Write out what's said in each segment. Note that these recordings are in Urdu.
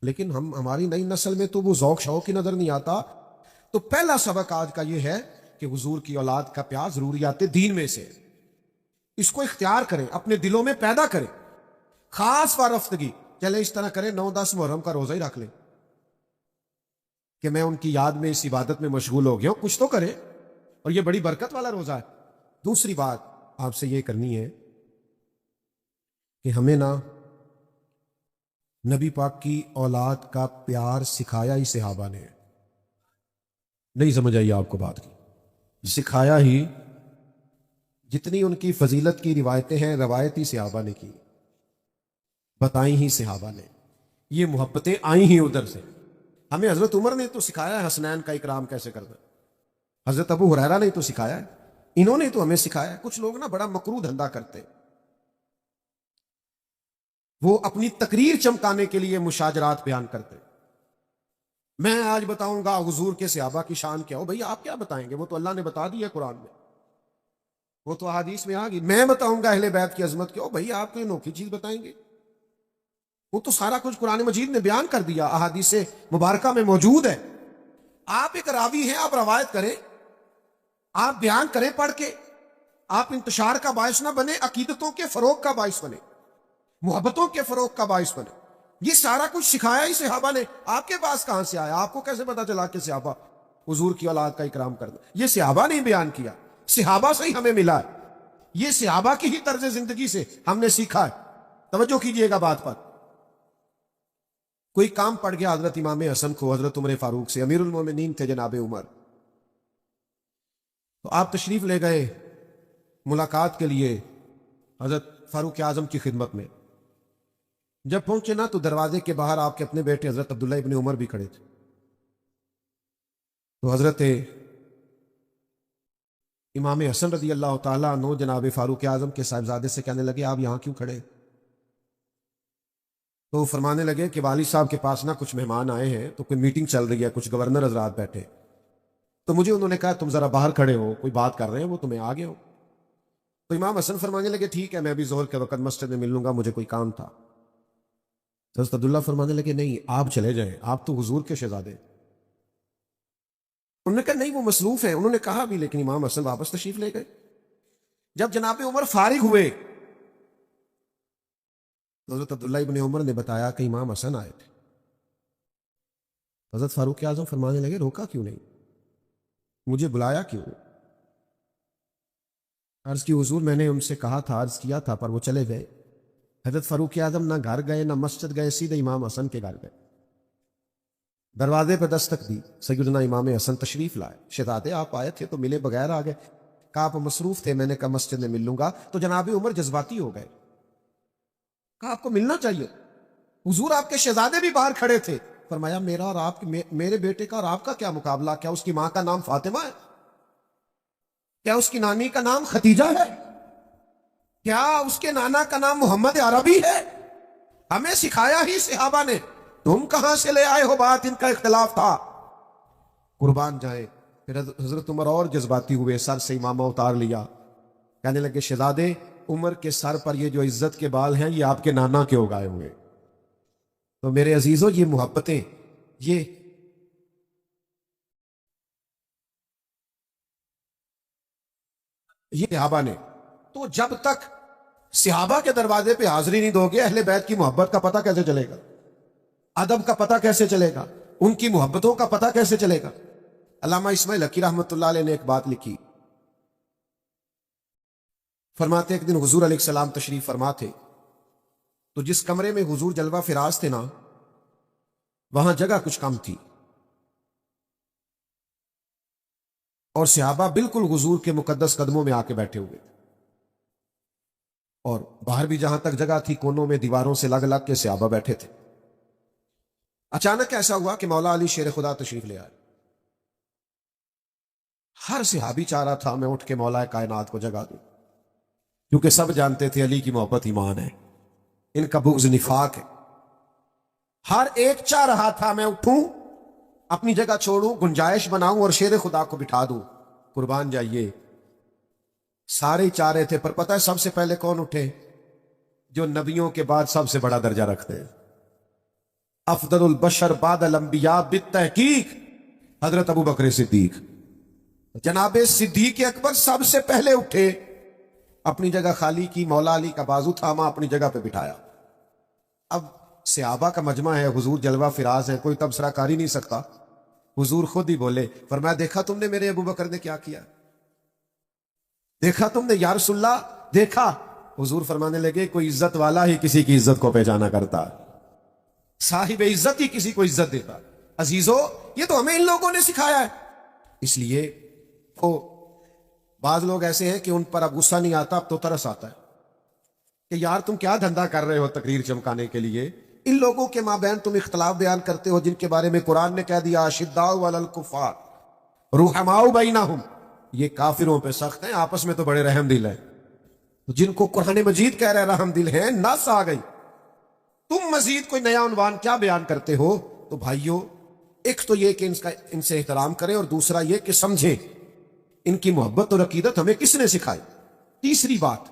لیکن ہماری نئی نسل میں تو وہ ذوق شوق ہی نظر نہیں آتا. تو پہلا سبق آج کا یہ ہے کہ حضور کی اولاد کا پیار ضروریات دین میں سے، اس کو اختیار کریں، اپنے دلوں میں پیدا کریں. خاص وارفتگی چلے اس طرح کریں 9-10 محرم کا روزہ ہی رکھ لیں کہ میں ان کی یاد میں اس عبادت میں مشغول ہو گیا ہوں، کچھ تو کریں. اور یہ بڑی برکت والا روزہ ہے. دوسری بات آپ سے یہ کرنی ہے کہ ہمیں نا نبی پاک کی اولاد کا پیار سکھایا ہی صحابہ نے. نہیں سمجھ آئی آپ کو بات کی؟ سکھایا ہی، جتنی ان کی فضیلت کی روایتیں ہیں روایت ہی صحابہ نے کی، بتائیں ہی صحابہ نے، یہ محبتیں آئیں ہی ادھر سے. ہمیں حضرت عمر نے تو سکھایا ہے حسنین کا اکرام کیسے کرنا، حضرت ابو ہریرہ نے تو سکھایا ہے، انہوں نے تو ہمیں سکھایا ہے. کچھ لوگ نا بڑا مکروہ دھندا کرتے، وہ اپنی تقریر چمکانے کے لیے مشاجرات بیان کرتے. میں آج بتاؤں گا حضور کے صحابہ کی شان کیا ہو. بھئی آپ کیا بتائیں گے؟ وہ تو اللہ نے بتا دی ہے قرآن میں، وہ تو احادیث میں آ گئی. میں بتاؤں گا اہل بیت کی عظمت کیا ہو. بھئی آپ کوئی انوکھی چیز بتائیں گے؟ وہ تو سارا کچھ قرآن مجید نے بیان کر دیا، احادیث مبارکہ میں موجود ہے. آپ ایک راوی ہیں، آپ روایت کریں، آپ بیان کریں پڑھ کے، آپ انتشار کا باعث نہ بنے، عقیدتوں کے فروغ کا باعث بنے، محبتوں کے فروغ کا باعث بنے. یہ سارا کچھ سکھایا ہی صحابہ نے. آپ کے پاس کہاں سے آیا؟ آپ کو کیسے پتا چلا کہ صحابہ حضور کی اولاد کا اکرام کرنا؟ یہ صحابہ نے بیان کیا، صحابہ سے ہی ہمیں ملا ہے، یہ صحابہ کی ہی طرز زندگی سے ہم نے سیکھا ہے. توجہ کیجئے گا بات پر. کوئی کام پڑ گیا حضرت امام حسن کو حضرت عمر فاروق سے، امیر المومنین تھے جناب عمر، تو آپ تشریف لے گئے ملاقات کے لیے حضرت فاروق اعظم کی خدمت میں. جب پہنچے نا تو دروازے کے باہر آپ کے اپنے بیٹے حضرت عبداللہ ابن عمر بھی کھڑے تھے. تو حضرت امام حسن رضی اللہ تعالیٰ عنہ جناب فاروق اعظم کے صاحبزادے سے کہنے لگے آپ یہاں کیوں کھڑے؟ تو فرمانے لگے کہ والد صاحب کے پاس نا کچھ مہمان آئے ہیں، تو کوئی میٹنگ چل رہی ہے، کچھ گورنر حضرات بیٹھے، تو مجھے انہوں نے کہا تم ذرا باہر کھڑے ہو، کوئی بات کر رہے ہیں وہ تمہیں آگے ہو. تو امام حسن فرمانے لگے ٹھیک ہے میں ابھی ظہر کے وقت مسجد میں مل لوں گا، مجھے کوئی کام تھا. تو حضرت عبداللہ فرمانے لگے نہیں آپ چلے جائیں، آپ تو حضور کے شہزادے. انہوں نے کہا نہیں وہ مصروف ہیں. انہوں نے کہا بھی، لیکن امام حسن واپس تشریف لے گئے. جب جناب عمر فارغ ہوئے تو حضرت عبداللہ ابن عمر نے بتایا کہ امام حسن آئے تھے. حضرت فاروق اعظم فرمانے لگے روکا کیوں نہیں، مجھے بلایا کیوں؟ عرض کی حضور میں نے ان سے کہا تھا، عرض کیا تھا، پر وہ چلے گئے. حضرت فاروق اعظم نہ گھر گئے نہ مسجد گئے، سیدھے امام حسن کے گھر گئے. دروازے پہ دستک دی، سیدنا امام حسن تشریف لائے. شہزادے آپ آئے تھے تو ملے بغیر آ گئے. کہا آپ مصروف تھے، میں نے کہا مسجد میں مل لوں گا. تو جناب عمر جذباتی ہو گئے، کہا آپ کو ملنا چاہیے، حضور آپ کے شہزادے بھی باہر کھڑے تھے. فرمایا میرا اور آپ میرے بیٹے کا اور آپ کا کیا مقابلہ؟ کیا اس کی ماں کا نام فاطمہ ہے؟ کیا اس کی نانی کا نام ختیجہ ہے؟ کیا اس کے نانا کا نام محمد عربی ہے؟ ہمیں سکھایا ہی صحابہ نے. تم کہاں سے لے آئے ہو بات؟ ان کا اختلاف تھا. قربان جائے. پھر حضرت عمر اور جذباتی ہوئے، سر سے امامہ اتار لیا، کہنے لگے شہزادے عمر کے سر پر یہ جو عزت کے بال ہیں یہ آپ کے نانا کے اگائے ہوئے. تو میرے عزیزوں یہ محبتیں، یہ صحابہ نے. تو جب تک صحابہ کے دروازے پہ حاضری نہیں دو گے اہل بیت کی محبت کا پتہ کیسے چلے گا؟ ادب کا پتہ کیسے چلے گا؟ ان کی محبتوں کا پتہ کیسے چلے گا؟ علامہ اسماعیل حقی رحمۃ اللہ علیہ نے ایک بات لکھی، فرماتے ایک دن حضور علیہ السلام تشریف فرما تھے، تو جس کمرے میں حضور جلوہ فراز تھے نا وہاں جگہ کچھ کم تھی، اور صحابہ بالکل حضور کے مقدس قدموں میں آ کے بیٹھے ہوئے تھے، اور باہر بھی جہاں تک جگہ تھی کونوں میں دیواروں سے لگ لگ کے صحابہ بیٹھے تھے. اچانک ایسا ہوا کہ مولا علی شیر خدا تشریف لے آئے. ہر صحابی چاہ رہا تھا میں اٹھ کے مولا کائنات کو جگا دوں، کیونکہ سب جانتے تھے علی کی محبت ایمان ہے، ان کا بغض نفاق ہے. ہر ایک چاہ رہا تھا میں اٹھوں، اپنی جگہ چھوڑوں، گنجائش بناؤں اور شیر خدا کو بٹھا دوں. قربان جائیے سارے ہی چاہ رہے تھے، پر پتہ ہے سب سے پہلے کون اٹھے؟ جو نبیوں کے بعد سب سے بڑا درجہ رکھتے ہیں. افضل البشر بعد الانبیاء بالتحقیق حضرت ابو بکر صدیق. جناب صدیق اکبر سب سے پہلے اٹھے، اپنی جگہ خالی کی، مولا علی کا بازو تھاما، اپنی جگہ پہ بٹھایا. اب صحابہ کا مجمع ہے، حضور جلوہ فراز ہے، کوئی تبصرہ کر ہی نہیں سکتا. حضور خود ہی بولے، فرمایا دیکھا تم نے میرے ابو بکر نے کیا کیا؟ دیکھا تم نے یا رسول اللہ؟ دیکھا. حضور فرمانے لگے کوئی عزت والا ہی کسی کی عزت کو پہچانا کرتا، صاحب عزت ہی کسی کو عزت دیتا. عزیزو یہ تو ہمیں ان لوگوں نے سکھایا ہے. اس لیے وہ بعض لوگ ایسے ہیں کہ ان پر اب غصہ نہیں آتا، اب تو ترس آتا ہے کہ یار تم کیا دھندا کر رہے ہو تقریر چمکانے کے لیے. ان لوگوں کے مابین تم اختلاف بیان کرتے ہو جن کے بارے میں قرآن نے کہہ دیا اشداء علی الکفار رحماء بینہم، یہ کافروں پہ سخت ہیں، آپس میں تو بڑے رحم دل ہیں. جن کو قرآن مجید کہہ رہے رحم دل ہیں، نس آ گئی. تم مزید کوئی نیا عنوان کیا بیان کرتے ہو؟ تو بھائیو ایک تو یہ کہ ان سے احترام کریں، اور دوسرا یہ کہ سمجھیں ان کی محبت اور عقیدت ہمیں کس نے سکھائی. تیسری بات،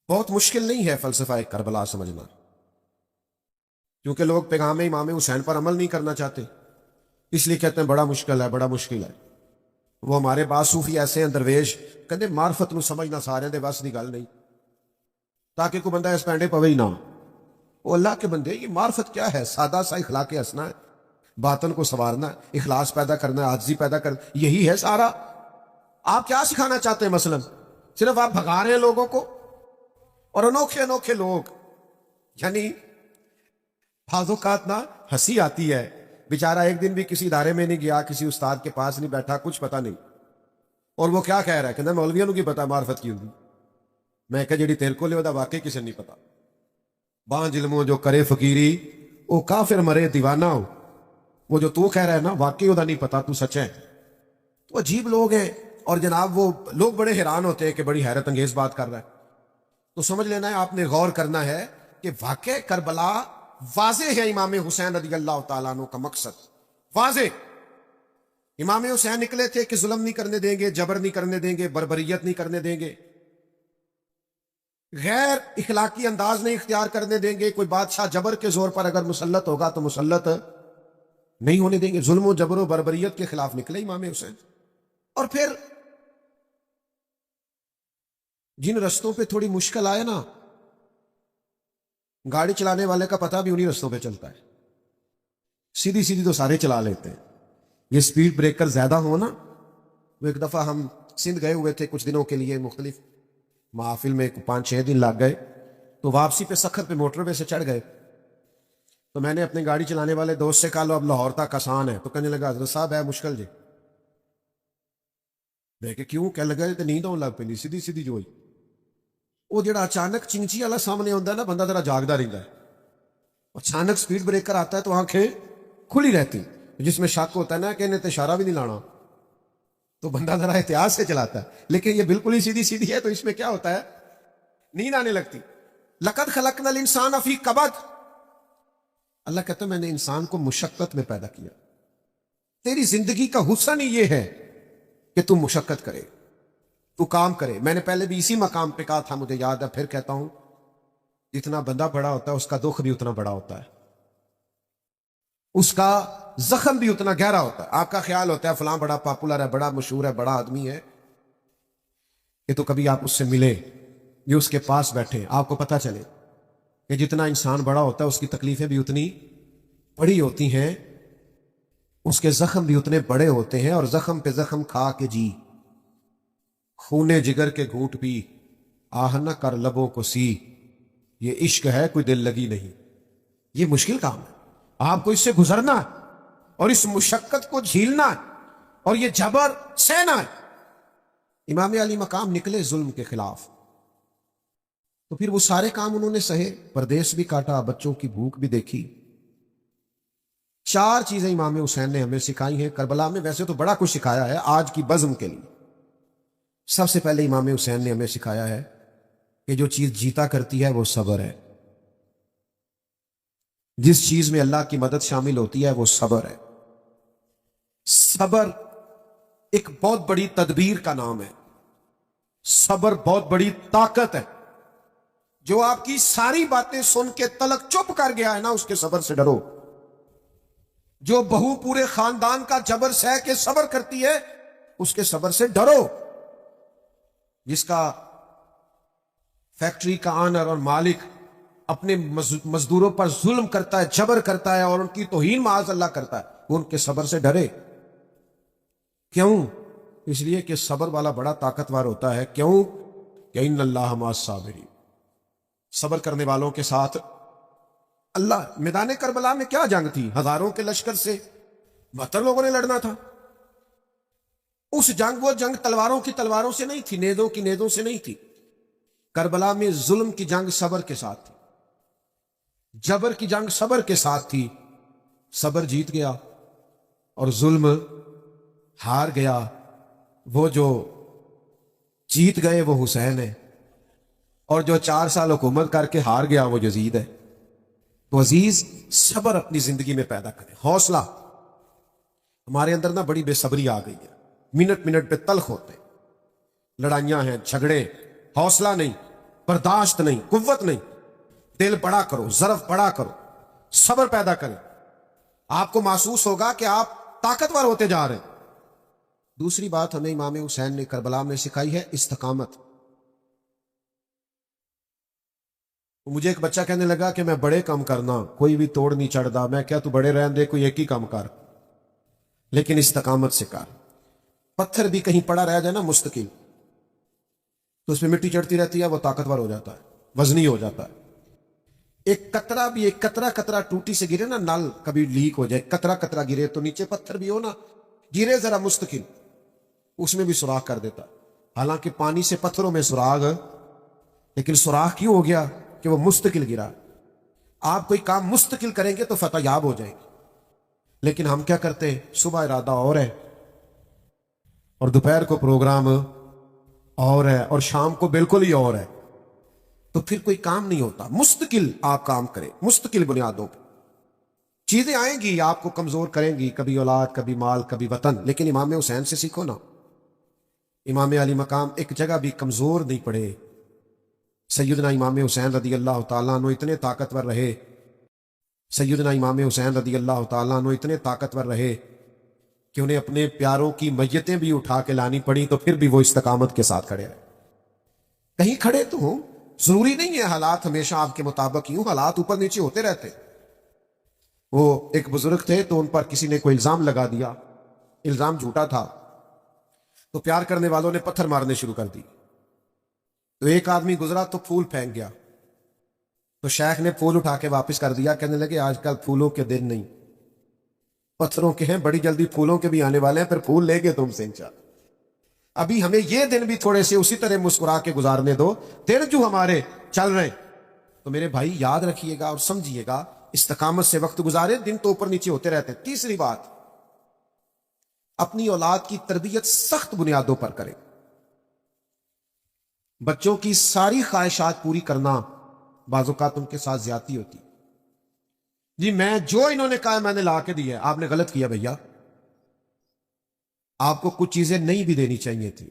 بہت مشکل نہیں ہے فلسفہ کربلا سمجھنا، کیونکہ لوگ پیغام امام حسین پر عمل نہیں کرنا چاہتے، اس لیے کہتے ہیں بڑا مشکل ہے، بڑا مشکل ہے. وہ ہمارے بعض صوفی ایسے ہیں درویش، کہتے معرفت نو سمجھنا سارے دے بس دی گل نہیں، تاکہ کوئی بندہ اس پینڈے پوے ہی نہ. وہ اللہ کے بندے، یہ معرفت کیا ہے؟ سادہ سا اخلاق ہنسنا ہے، باطن کو سنوارنا ہے، اخلاص پیدا کرنا ہے، عاجزی پیدا کرنا، یہی ہے سارا. آپ کیا سکھانا چاہتے ہیں؟ مثلا صرف آپ بھگا رہے ہیں لوگوں کو. اور انوکھے انوکھے لوگ، یعنی بعض اوقات نا ہنسی آتی ہے، بیچارہ ایک دن بھی کسی ادارے میں نہیں گیا، کسی استاد کے پاس نہیں بیٹھا، کچھ پتہ نہیں، اور وہ کیا کہہ رہا ہے کہ مولویوں کی پتا معرفت کی ہوگی. میں کہ جڑی تیرے کو لے واقعی کسی نہیں پتا. بانج علموں جو کرے فقیری وہ کافر مرے دیوانہ ہو. وہ جو تو کہہ رہا ہے نا واقعی وہ نہیں پتا، تو سچ ہے. تو عجیب لوگ ہیں، اور جناب وہ لوگ بڑے حیران ہوتے ہیں کہ بڑی حیرت انگیز بات کر رہا ہے. تو سمجھ لینا ہے، آپ نے غور کرنا ہے کہ واقع کربلا واضح ہے. امام حسین رضی اللہ تعالیٰ عنہ کا مقصد واضح. امام حسین نکلے تھے کہ ظلم نہیں کرنے دیں گے، جبر نہیں کرنے دیں گے، بربریت نہیں کرنے دیں گے، غیر اخلاقی انداز نہیں اختیار کرنے دیں گے. کوئی بادشاہ جبر کے زور پر اگر مسلط ہوگا تو مسلط نہیں ہونے دیں گے. ظلم و جبر و بربریت کے خلاف نکلے امام حسین. اور پھر جن رستوں پہ تھوڑی مشکل آئے نا، گاڑی چلانے والے کا پتہ بھی انہی رستوں پہ چلتا ہے. سیدھی سیدھی تو سارے چلا لیتے ہیں. یہ سپیڈ بریکر زیادہ ہو نا. وہ ایک دفعہ ہم سندھ گئے ہوئے تھے کچھ دنوں کے لیے، مختلف محافل میں 5-6 دن لگ گئے. تو واپسی پہ سکھر پہ موٹر وے سے چڑھ گئے. تو میں نے اپنے گاڑی چلانے والے دوست سے کہا لو اب لاہور تک آسان ہے. تو کہنے لگا حضرت صاحب ہے مشکل جی. میں کہ کیوں؟ کہنے لگا تو نیند آن لگ پی سیدھی سیدھی جو ہوئی. وہ جڑا اچانک چنچی والا سامنے ہوتا ہے نا، بندہ ذرا جاگتا رہتا ہے. اچانک سپیڈ بریکر آتا ہے تو آنکھیں کھلی رہتی، جس میں شک ہوتا ہے نا کہ انہیں تو اشارہ بھی نہیں لانا، تو بندہ ذرا احتیاط سے چلاتا ہے. لیکن یہ بالکل ہی سیدھی سیدھی ہے، تو اس میں کیا ہوتا ہے؟ نیند آنے لگتی. لقد خلقنا الانسان فی کبد. اللہ کہتا ہے میں نے انسان کو مشقت میں پیدا کیا. تیری زندگی کا حسن ہی یہ ہے کہ تم مشقت کرے، تو کام کرے. میں نے پہلے بھی اسی مقام پہ کہا تھا، مجھے یاد ہے، پھر کہتا ہوں، جتنا بندہ بڑا ہوتا ہے اس کا دکھ بھی اتنا بڑا ہوتا ہے، اس کا زخم بھی اتنا گہرا ہوتا ہے. آپ کا خیال ہوتا ہے فلاں بڑا پاپولر ہے، بڑا مشہور ہے، بڑا آدمی ہے، کہ تو کبھی آپ اس سے ملے، یہ اس کے پاس بیٹھے، آپ کو پتہ چلے کہ جتنا انسان بڑا ہوتا ہے اس کی تکلیفیں بھی اتنی بڑی ہوتی ہیں، اس کے زخم بھی اتنے بڑے ہوتے ہیں. اور زخم پہ زخم کھا کے جی، خونے جگر کے گھونٹ پی، آہ نہ کر لبوں کو سی، یہ عشق ہے کوئی دل لگی نہیں. یہ مشکل کام ہے. آپ کو اس سے گزرنا ہے، اور اس مشقت کو جھیلنا ہے، اور یہ جبر سہنا ہے. امام علی مقام نکلے ظلم کے خلاف، تو پھر وہ سارے کام انہوں نے سہے، پردیس بھی کاٹا، بچوں کی بھوک بھی دیکھی. 4 چیزیں امام حسین نے ہمیں سکھائی ہیں کربلا میں. ویسے تو بڑا کچھ سکھایا ہے آج کی بزم کے لیے. سب سے پہلے امام حسین نے ہمیں سکھایا ہے کہ جو چیز جیتا کرتی ہے وہ صبر ہے. جس چیز میں اللہ کی مدد شامل ہوتی ہے وہ صبر ہے. صبر ایک بہت بڑی تدبیر کا نام ہے. صبر بہت بڑی طاقت ہے. جو آپ کی ساری باتیں سن کے تلک چپ کر گیا ہے نا، اس کے صبر سے ڈرو۔ جو بہو پورے خاندان کا جبر سہ کے صبر کرتی ہے، اس کے صبر سے ڈرو۔ جس کا فیکٹری کا آنر اور مالک اپنے مزدوروں پر ظلم کرتا ہے، جبر کرتا ہے اور ان کی توہین معاذ اللہ کرتا ہے، وہ ان کے صبر سے ڈرے۔ کیوں؟ اس لیے کہ صبر والا بڑا طاقتور ہوتا ہے۔ کیوں؟ کہ ان اللہ مع الصابرین، صبر کرنے والوں کے ساتھ اللہ۔ میدان کربلا میں کیا جنگ تھی؟ ہزاروں کے لشکر سے 72 لوگوں نے لڑنا تھا۔ اس جنگ، وہ جنگ تلواروں کی تلواروں سے نہیں تھی، نیزوں کی نیزوں سے نہیں تھی۔ کربلا میں ظلم کی جنگ صبر کے ساتھ تھی، جبر کی جنگ صبر کے ساتھ تھی۔ صبر جیت گیا اور ظلم ہار گیا۔ وہ جو جیت گئے وہ حسین ہے، اور جو 4 سال حکومت کر کے ہار گیا وہ یزید ہے۔ تو عزیز، صبر اپنی زندگی میں پیدا کریں، حوصلہ۔ ہمارے اندر نا بڑی بے صبری آ گئی ہے، منٹ منٹ پہ تلخ ہوتے، لڑائیاں ہیں، جھگڑے، حوصلہ نہیں، برداشت نہیں، قوت نہیں۔ دل بڑا کرو، ظرف بڑا کرو، صبر پیدا کریں، آپ کو محسوس ہوگا کہ آپ طاقتور ہوتے جا رہے ہیں۔ دوسری بات ہمیں امام حسین نے کربلا میں سکھائی ہے استقامت۔ مجھے ایک بچہ کہنے لگا کہ میں بڑے کام کرنا، کوئی بھی توڑ نہیں چڑھتا۔ میں کیا تو بڑے رہن دے، کوئی ایک ہی کام کر، لیکن استقامت سے کر۔ پتھر بھی کہیں پڑا رہ جائے نا مستقل، تو اس میں مٹی چڑھتی رہتی ہے، وہ طاقتور ہو جاتا ہے، وزنی ہو جاتا ہے۔ ایک قطرہ بھی، ایک قطرہ ٹوٹی سے گرے نا، نل کبھی لیک ہو جائے، قطرہ گرے تو نیچے پتھر بھی ہو نا، گرے ذرا مستقل، اس میں بھی سوراخ کر دیتا۔ حالانکہ پانی سے پتھروں میں سوراخ، لیکن سوراخ کیوں ہو گیا؟ کہ وہ مستقل گرا۔ آپ کوئی کام مستقل کریں گے تو فتح یاب ہو جائے گی، لیکن ہم کیا کرتے ہیں؟ صبح ارادہ اور ہے اور دوپہر کو پروگرام اور ہے اور شام کو بالکل ہی اور ہے، تو پھر کوئی کام نہیں ہوتا۔ مستقل آپ کام کریں، مستقل بنیادوں پہ۔ چیزیں آئیں گی، آپ کو کمزور کریں گی، کبھی اولاد، کبھی مال، کبھی وطن، لیکن امام حسین سے سیکھو نا۔ امام علی مقام ایک جگہ بھی کمزور نہیں پڑے۔ سیدنا امام حسین رضی اللہ تعالیٰ عنہ اتنے طاقتور رہے، سیدنا امام حسین رضی اللہ تعالیٰ عنہ اتنے طاقتور رہے کہ انہیں اپنے پیاروں کی میتیں بھی اٹھا کے لانی پڑی، تو پھر بھی وہ استقامت کے ساتھ کھڑے رہے۔ کہیں کھڑے تو ہوں، ضروری نہیں ہے حالات ہمیشہ آپ کے مطابق ہی ہوں، حالات اوپر نیچے ہوتے رہتے۔ وہ ایک بزرگ تھے تو ان پر کسی نے کوئی الزام لگا دیا، الزام جھوٹا تھا، تو پیار کرنے والوں نے پتھر مارنے شروع کر دی۔ تو ایک آدمی گزرا تو پھول پھینک گیا، تو شیخ نے پھول اٹھا کے واپس کر دیا، کہنے لگے آج کل پھولوں کے دن نہیں، پتھروں کے ہیں، بڑی جلدی پھولوں کے بھی آنے والے ہیں، پھر پھول لے گے تم سے انشاءاللہ۔ ابھی ہمیں یہ دن بھی تھوڑے سے اسی طرح مسکرا کے گزارنے دو، دن جو ہمارے چل رہے ہیں۔ تو میرے بھائی یاد رکھیے گا اور سمجھیے گا، استقامت سے وقت گزارے، دن تو اوپر نیچے ہوتے رہتے ہیں۔ تیسری بات، اپنی اولاد کی تربیت سخت بنیادوں پر کریں۔ بچوں کی ساری خواہشات پوری کرنا بعض اوقات ان کے ساتھ زیادتی ہوتی۔ جی میں جو انہوں نے کہا میں نے لا کے دیا، آپ نے غلط کیا بھیا، آپ کو کچھ چیزیں نہیں بھی دینی چاہیے تھی،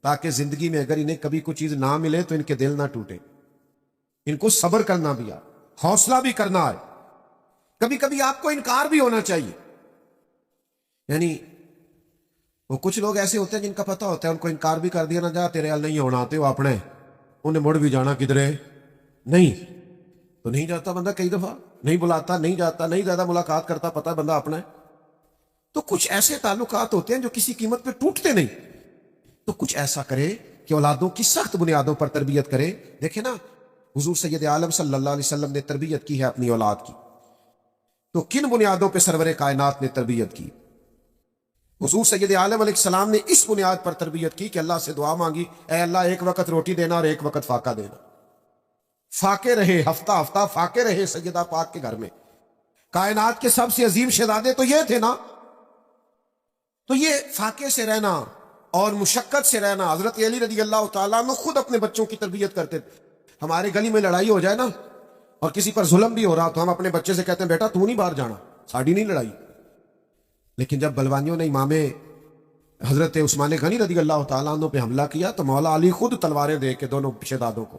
تاکہ زندگی میں اگر انہیں کبھی کوئی چیز نہ ملے تو ان کے دل نہ ٹوٹے، ان کو صبر کرنا بھی آئے، حوصلہ بھی کرنا ہے۔ کبھی کبھی آپ کو انکار بھی ہونا چاہیے، یعنی وہ کچھ لوگ ایسے ہوتے ہیں جن کا پتہ ہوتا ہے ان کو انکار بھی کر دیا نہ، جا تیرے حال نہیں ہونا آتے ہو اپنے، انہیں مڑ بھی جانا کدھرے نہیں، تو نہیں جاتا بندہ، کئی دفعہ نہیں بلاتا، نہیں جاتا، نہیں زیادہ ملاقات کرتا، پتہ بندہ اپنا ہے۔ تو کچھ ایسے تعلقات ہوتے ہیں جو کسی قیمت پہ ٹوٹتے نہیں، تو کچھ ایسا کرے کہ اولادوں کی سخت بنیادوں پر تربیت کرے۔ دیکھیں نا، حضور سید عالم صلی اللہ علیہ وسلم نے تربیت کی ہے اپنی اولاد کی، تو کن بنیادوں پہ سرور کائنات نے تربیت کی؟ حضور سید عالم علیہ السلام نے اس بنیاد پر تربیت کی کہ اللہ سے دعا مانگی، اے اللہ ایک وقت روٹی دینا اور ایک وقت فاقہ دینا، فاقے رہے، ہفتہ ہفتہ فاقے رہے سیدہ پاک کے گھر میں۔ کائنات کے سب سے عظیم شہزادے تو یہ تھے نا، تو یہ فاقے سے رہنا اور مشقت سے رہنا، حضرت علی رضی اللہ تعالیٰ عنہ خود اپنے بچوں کی تربیت کرتے تھے۔ ہمارے گلی میں لڑائی ہو جائے نا اور کسی پر ظلم بھی ہو رہا تو ہم اپنے بچے سے کہتے ہیں بیٹا تو نہیں باہر جانا، ساڑی نہیں لڑائی۔ لیکن جب بلوانیوں نے امام حضرت عثمان غنی رضی اللہ تعالیٰ عنہ پہ حملہ کیا تو مولا علی خود تلواریں دے کے دونوں شہزادوں کو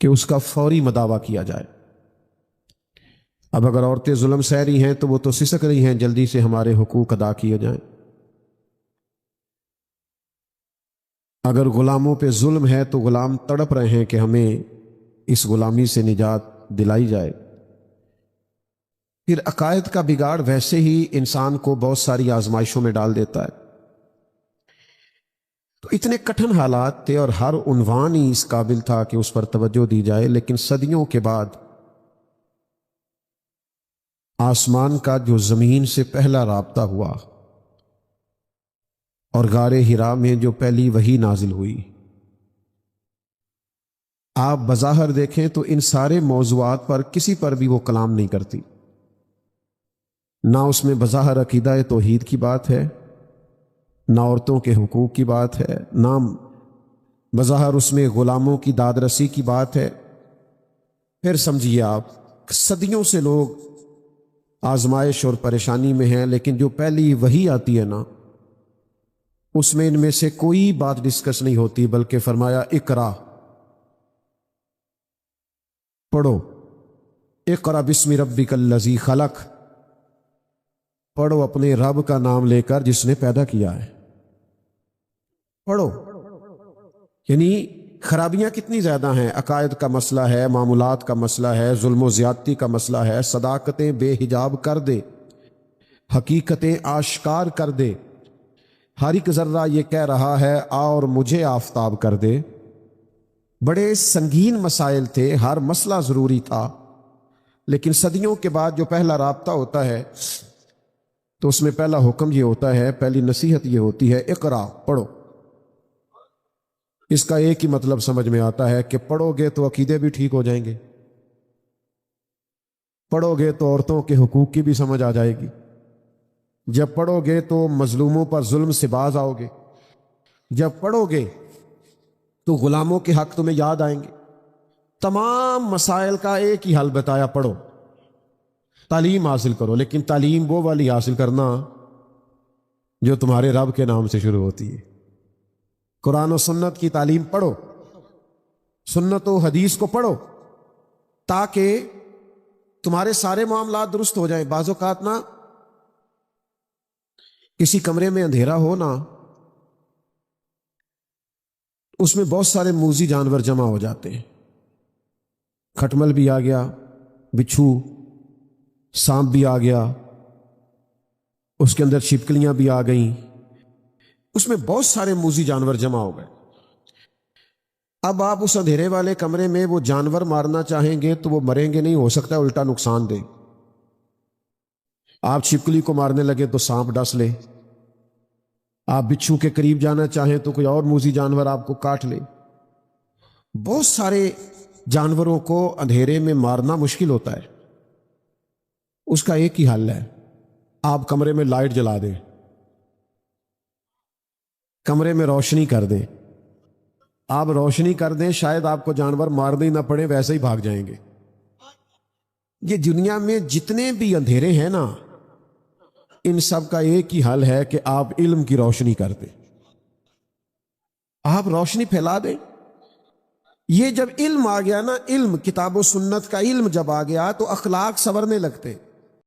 کہ اس کا فوری مداوع کیا جائے۔ اب اگر عورتیں ظلم سہ رہی ہیں تو وہ تو سسک رہی ہیں، جلدی سے ہمارے حقوق ادا کیے جائیں۔ اگر غلاموں پہ ظلم ہے تو غلام تڑپ رہے ہیں کہ ہمیں اس غلامی سے نجات دلائی جائے۔ پھر عقائد کا بگاڑ ویسے ہی انسان کو بہت ساری آزمائشوں میں ڈال دیتا ہے۔ تو اتنے کٹھن حالات تھے اور ہر عنوان ہی اس قابل تھا کہ اس پر توجہ دی جائے، لیکن صدیوں کے بعد آسمان کا جو زمین سے پہلا رابطہ ہوا اور غار حرا میں جو پہلی وحی نازل ہوئی، آپ بظاہر دیکھیں تو ان سارے موضوعات پر کسی پر بھی وہ کلام نہیں کرتی۔ نہ اس میں بظاہر عقیدہ توحید کی بات ہے، نہ عورتوں کے حقوق کی بات ہے، نہ بظاہر اس میں غلاموں کی داد رسی کی بات ہے۔ پھر سمجھیے آپ، صدیوں سے لوگ آزمائش اور پریشانی میں ہیں، لیکن جو پہلی وحی آتی ہے نا، اس میں ان میں سے کوئی بات ڈسکس نہیں ہوتی، بلکہ فرمایا اقرا، پڑھو، اقرا بسم ربک الذی خلق، پڑھو اپنے رب کا نام لے کر جس نے پیدا کیا ہے، پڑھو۔ یعنی خرابیاں کتنی زیادہ ہیں، عقائد کا مسئلہ ہے، معاملات کا مسئلہ ہے، ظلم و زیادتی کا مسئلہ ہے، صداقتیں بے حجاب کر دے، حقیقتیں آشکار کر دے، ہر ایک ذرہ یہ کہہ رہا ہے اور مجھے آفتاب کر دے۔ بڑے سنگین مسائل تھے، ہر مسئلہ ضروری تھا، لیکن صدیوں کے بعد جو پہلا رابطہ ہوتا ہے تو اس میں پہلا حکم یہ ہوتا ہے، پہلی نصیحت یہ ہوتی ہے، اقرا، پڑھو۔ اس کا ایک ہی مطلب سمجھ میں آتا ہے کہ پڑھو گے تو عقیدے بھی ٹھیک ہو جائیں گے، پڑھو گے تو عورتوں کے حقوق کی بھی سمجھ آ جائے گی، جب پڑھو گے تو مظلوموں پر ظلم سے باز آؤ گے، جب پڑھو گے تو غلاموں کے حق تمہیں یاد آئیں گے۔ تمام مسائل کا ایک ہی حل بتایا، پڑھو، تعلیم حاصل کرو، لیکن تعلیم وہ والی حاصل کرنا جو تمہارے رب کے نام سے شروع ہوتی ہے۔ قرآن و سنت کی تعلیم پڑھو، سنت و حدیث کو پڑھو، تاکہ تمہارے سارے معاملات درست ہو جائیں۔ بعض اوقات نا کسی کمرے میں اندھیرا ہو نا، اس میں بہت سارے موذی جانور جمع ہو جاتے ہیں، کھٹمل بھی آ گیا، بچھو، سانپ بھی آ گیا، اس کے اندر چھپکلیاں بھی آ گئیں، اس میں بہت سارے موذی جانور جمع ہو گئے۔ اب آپ اس اندھیرے والے کمرے میں وہ جانور مارنا چاہیں گے تو وہ مریں گے نہیں، ہو سکتا ہے الٹا نقصان دے۔ آپ چھپکلی کو مارنے لگے تو سانپ ڈس لے، آپ بچھو کے قریب جانا چاہیں تو کوئی اور موذی جانور آپ کو کاٹ لے۔ بہت سارے جانوروں کو اندھیرے میں مارنا مشکل ہوتا ہے، اس کا ایک ہی حل ہے، آپ کمرے میں لائٹ جلا دیں، کمرے میں روشنی کر دیں، آپ روشنی کر دیں، شاید آپ کو جانور مارنے ہی نہ پڑے، ویسے ہی بھاگ جائیں گے۔ یہ دنیا میں جتنے بھی اندھیرے ہیں نا، ان سب کا ایک ہی حل ہے کہ آپ علم کی روشنی کر دیں، آپ روشنی پھیلا دیں۔ یہ جب علم آ گیا نا، علم، کتاب و سنت کا علم جب آ گیا تو اخلاق سنورنے لگتے۔